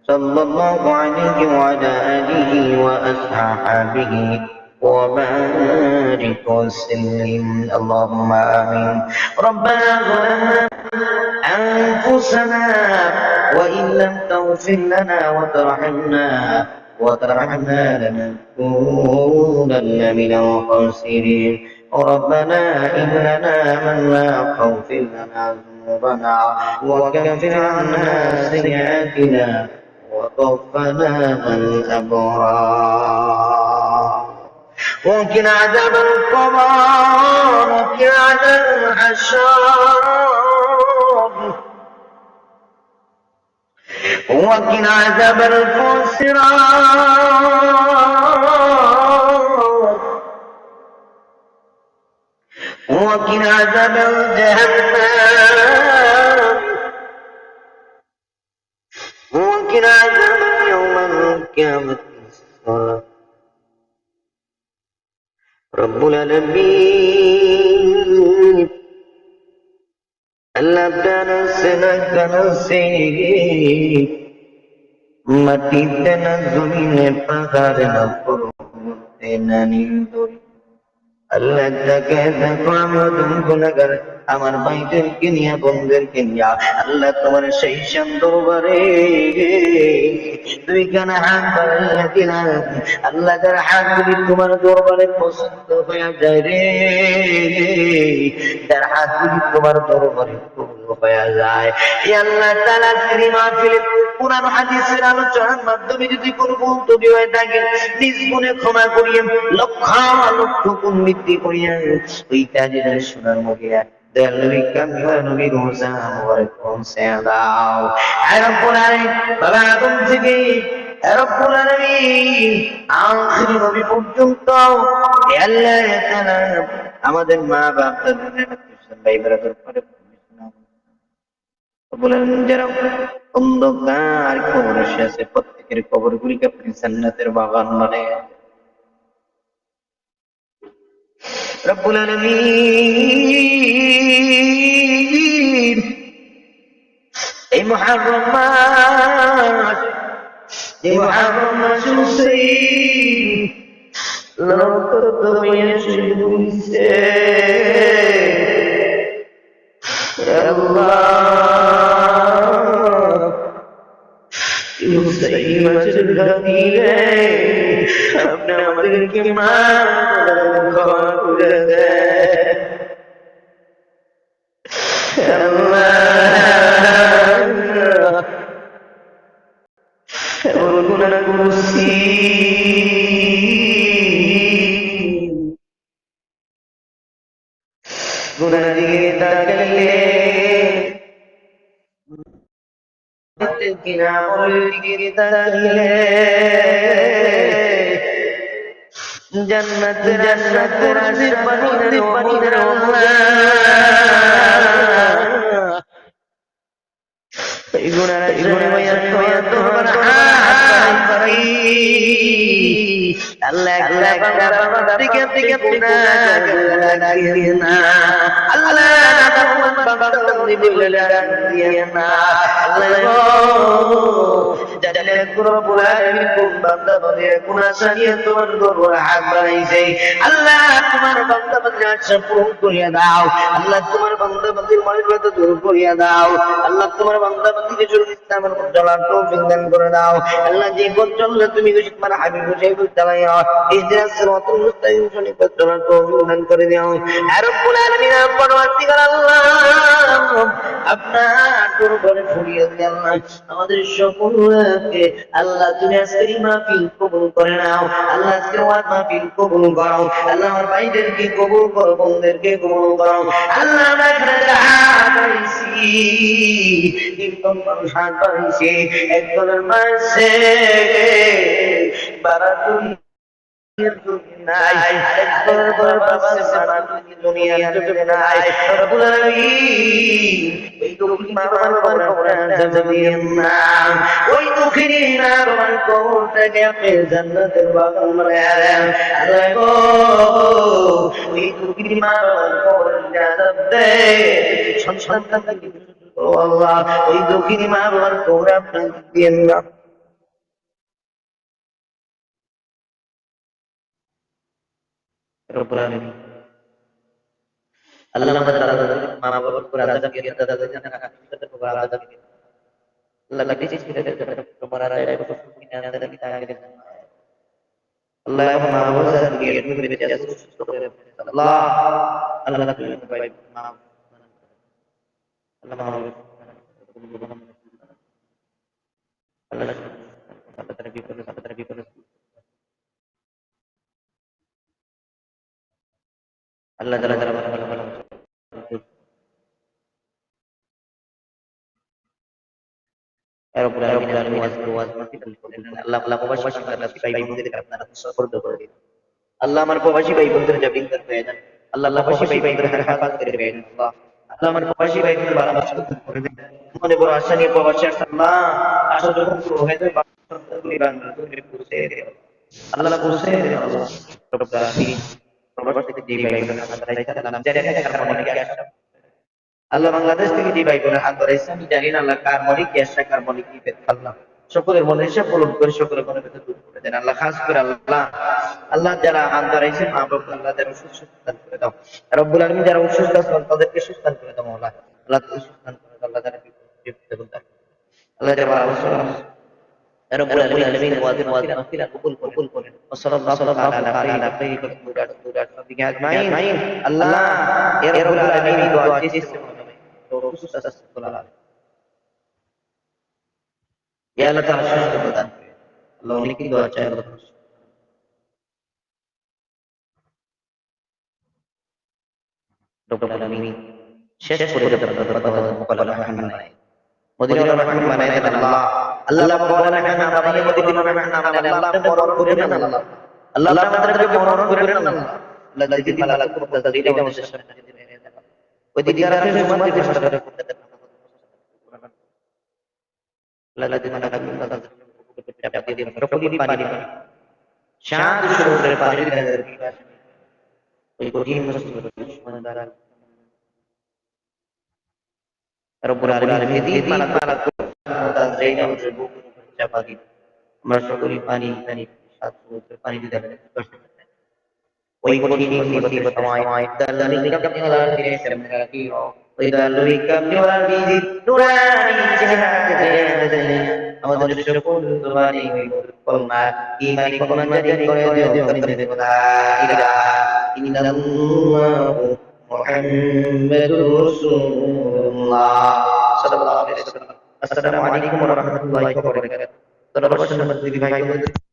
صلى الله عليه وعلى آله وأصحابه وبارك وسلم اللهم آمين. ربنا ظلمنا أنفسنا وإن لم تغفر لنا وترحمنا لنكونن من الخاسرين. ربنا إننا آمنا فاغفر لنا ذنوبنا وكفر عنا سيئاتنا وتوفنا مع الأبرار وقنا عذاب القبر وقنا عذاب الحشر وقنا عذاب الصراط وقنا عذاب جهنم وقنا عذاب يوم القيامة. رب العالمين আল্লাহ আপনারা মাটিতে না জমিনে পাহাড়ে না পর্বতে না নীল আল্লাহ তাকে দেখো আমরা গুনাহগার আমার ভাইদেরকে নিয়ে বোনদেরকে নিয়ে আল্লাহ তোমার সেই শান দরবারে দুইখানা হাত বাড়াইয়া দিলাম আল্লাহ যার হাতগুলি তোমার দরবারে পছন্দ হয়ে যায় রে, যার হাতগুলি তোমার দরবারে কবুল হয়ে যায় আল্লাহ তাআলা শ্রী মাহফিলে কুরআন হাদিসের আলোচনার মাধ্যমে যদি কোনো ভুল ত্রুটি হয়ে থাকে নিজ গুণে ক্ষমা করিয়ে লক্ষ লক্ষ গুণ বৃদ্ধি করিয়া ওই তাজিদের সোনার মুখে দয়ালু কামিলা নবীর রোজা মোবারক পৌঁছে দাও। রব্বুল আলামিন বাবা আদম থেকে রব্বুল আলামিন আখির নবী পর্যন্ত আল্লাহ তাআলা আমাদের মা বাবা ভাই ব্রাদার করে যারা অন্ধকার কবরে আছে প্রত্যেকের কবরগুলিকে আপনি জান্নাতের বাগান বানায় রব্বুল আলামিন। এই মুহররম মাস শুনছি লোক তুমি শুনছে আল্লাহ সেই মাসের ঘাটিরে আপনি আমাদেরকে ক্ষমা করে দেন আল্লাহ গুনাহ করছি গুনাহ দিকে তাকালে কিনা দিকে তাকালে জান্নাত রাশি পানি এই গুনাহ আল্লাহ তোমার বান্দা বান্দির আশা পূরণ করিয়া দাও আল্লাহ তোমার বান্দা বান্দির মর্যাদা দূর করিয়া দাও আল্লাহ তোমার বান্দা বান্দিকে ইসলামের পথে চলার তৌফিক দান করে দাও আল্লাহ যে পথ চললে তুমি খুশি তোমার হাবিব সেই পথ চালাইয়া ইহদিনাস সিরাতাল মুস্তাকিম সঠিক পথ চলার তৌফিক দান করে দাও হে রব্বুল আলামিন পরওয়ারদিগার আল্লাহ আপনার দরবারে ফরিয়াদ আল্লাহ আমাদের সকলকে আল্লাহ তুমি আজকের মাহফিল কবুল করে নাও আল্লাহ আজকের মাহফিল কবুল করো আল্লাহ আমার ভাইদেরকে কবুল করো বোনদেরকে কবুল করো আল্লাহ আমরা পাইছি একদম মানুষ হাত পাইছি একজনের মাঝে বারাতুল নাই একজনের বাবাসে বারাতুল দুনিয়া জগতে নাই রব্বুল আলামিন ওই দুঃখী মারবার কবরে জান্নাতের নাম ওই দুঃখী মারবার কবর থেকে আপনি জান্নাতের বাগান বানায়া দেন আল্লাহ গো ওই দুঃখী মারবার কবর জান্নাত দে সন্তান থেকে আল্লাহ ওই দুঃখী মারবার কবর আপনি দিয়েন না রব্বুল আলামিন আল্লাহ আমাদের দাদা মা বাবার উপর আযাব দিয়ে দাদা জানেন তাদের উপর আযাব দিয়ে আল্লাহ কিছু ছিল তোমার আর এক বছর কিনা দাদা কি তাকে আল্লাহ মা বাবার সাথে দিয়ে তুমি বেঁচে আছো সুস্থ করে আল্লাহ আল্লাহ তুমি ভাই মা আল্লাহ মা আল্লাহ তাদের বিপদে আল্লাহ তাআলা ভালো রব্বুল আলামিন ওয়াজ মাহফিল করেন আল্লাহ প্রবাসী ভাই বোনদের আপনারা সাপোর্ট করে দিন আল্লাহ আমার প্রবাসী ভাই বোনদের জবিন করে দেন আল্লাহ প্রবাসী ভাই বোনদের হেফাজত করে দেন আল্লাহ আল্লাহ আমার প্রবাসী ভাই বোনদের ভালোবাসা করে দেন মনে বড় আশা নিয়ে প্রবাসী আল্লাহ আশা যখন পুরো হয়ে যাবে বাংলাদেশ বাংলাদেশ পৌঁছে দেন আল্লাহ পৌঁছে দেন আল্লাহ রব্বুল আলামিন প্রবাসী থেকে যে ভাই বোনদের হাত রাখতে আল্লাহ জানেন কার মনে কি আশা আল্লাহ বাংলাদেশ থেকে যে ভাই বোনের হাত ধরেছে আমি জানি না আল্লাহ কার মনে কি আশা কার মনে কি পেত আল্লাহ সকলের মনে হিসাব পূরণ করে সকলের মনে ভেতর দূর করে দেন আল্লাহ খাস করে আল্লাহ আল্লাহ যারা হাত ধরেছে মা বাবা আল্লাহ যারা সুস্থ করে দাও রব্বুল আলামিন যারা অসুস্থ আছেন তাদেরকে সুস্থ করে দাও আল্লাহ আল্লাহ তুমি সুস্থ করে দাও আল্লাহ যারা বিপদে আল্লাহ যারা অবসর রব্বুল আলামিন ওয়াজ মাহফিল কবুল করেন সাল্লাল্লাহু আলা খাইরি আজমাইন আল্লাহ ইয়া রব্বুল আলামিন দোয়া চেয়েছে Ya Allah ta'ala sudah berdan. Allah memiliki dua cara terus. Rabbul Alamin. Syekh sudah berkata kepada Muhammad. Mudin orang mana itu Allah. Allah kepada Muhammad apa mudin orang mana Allah orang kuran Allah. Allah terhadap orang kuran Allah. Allah jadi malak berkata tidak mau sesuatu. Wadi dia rasa semua tidak sadar. Allah di mana kami dapat dia berpuluh di pani syad suruh dari pani dari ikuti mesti bersuara Rabbul Alamin di mana dan zaina berbuku siapa lagi masuk di pani syad suruh dari pani di dalam ikuti mesti bertamai dan dari nikah tinggal di sebenarnya وإذا لركب بوالد نوراني جهاد আমাদের সকল জবানি কলমা ঈমানি কলমা জারি করে দিও লা ইলাহা ইল্লাল্লাহু মুহাম্মাদুর রাসূলুল্লাহ সাল্লাল্লাহু আলাইহি ওয়াসাল্লাম আসসালামু আলাইকুম ওয়া রাহমাতুল্লাহি ওয়া বারাকাতুহু।